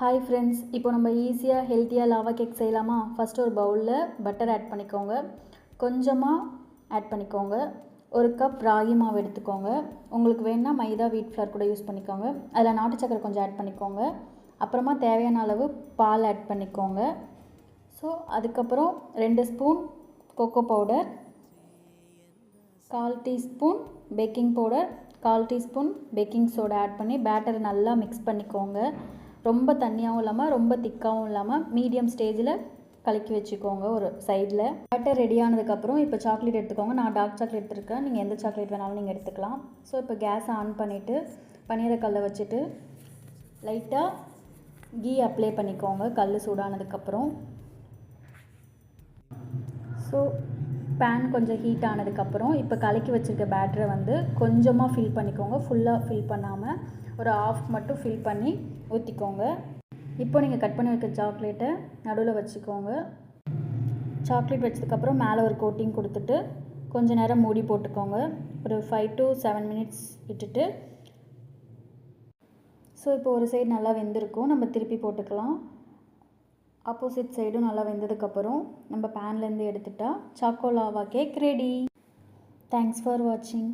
Hi friends, இப்போ நம்ம ஈஸியாக ஹெல்த்தியாக லாவா கேக் செய்யலாமா? ஃபஸ்ட்டு ஒரு பவுலில் பட்டர் ஆட் பண்ணிக்கோங்க, கொஞ்சமாக ஆட் பண்ணிக்கோங்க. ஒரு கப் ராகி மாவு எடுத்துக்கோங்க. உங்களுக்கு வேணுன்னா மைதா வீட் ஃப்ளார் கூட யூஸ் பண்ணிக்கோங்க. அதில் நாட்டு சக்கரை கொஞ்சம் ஆட் பண்ணிக்கோங்க. அப்புறமா தேவையான அளவு பால் ஆட் பண்ணிக்கோங்க. ஸோ அதுக்கப்புறம் 2 spoon cocoa powder, 1/4 teaspoon baking powder, 1/4 teaspoon baking soda add பண்ணி பேட்டரை நல்லா மிக்ஸ் பண்ணிக்கோங்க. ரொம்ப தண்ணியாகவும் இல்லாமல் ரொம்ப திக்காகவும் இல்லாமல் மீடியம் ஸ்டேஜில் கலக்கி வச்சுக்கோங்க ஒரு சைடில். பேட்டர் ரெடி ஆனதுக்கப்புறம் இப்போ சாக்லேட் எடுத்துக்கோங்க. நான் டார்க் சாக்லேட் எடுத்துருக்கேன், நீங்கள் எந்த சாக்லேட் வேணாலும் நீங்கள் எடுத்துக்கலாம். ஸோ இப்போ கேஸ் ஆன் பண்ணிவிட்டு பன்னீரக்கல்லை வச்சுட்டு லைட்டாக கீ அப்ளை பண்ணிக்கோங்க கல் சூடானதுக்கப்புறம். ஸோ பேன் கொஞ்சம் ஹீட் ஆனதுக்கப்புறம் இப்போ கலக்கி வச்சுருக்க பேட்டரை வந்து கொஞ்சமாக ஃபில் பண்ணிக்கோங்க, ஃபுல்லாக ஃபில் பண்ணாமல் ஒரு ஆஃப் மட்டும் ஃபில் பண்ணி ஊற்றிக்கோங்க. இப்போ நீங்கள் கட் பண்ணி வைக்க சாக்லேட்டை நடுவில் வச்சுக்கோங்க. சாக்லேட் வச்சதுக்கப்புறம் மேலே ஒரு கோட்டிங் கொடுத்துட்டு கொஞ்சம் நேரம் மூடி போட்டுக்கோங்க, ஒரு 5 to 7 மினிட்ஸ் விட்டுட்டு. ஸோ இப்போ ஒரு சைடு நல்லா வெந்திருக்கும், நம்ம திருப்பி போட்டுக்கலாம். ஆப்போசிட் சைடும் நல்லா வெந்ததுக்கப்புறம் நம்ம பேன்லேருந்து எடுத்துட்டா choco lava cake ready. Thanks for வாட்சிங்.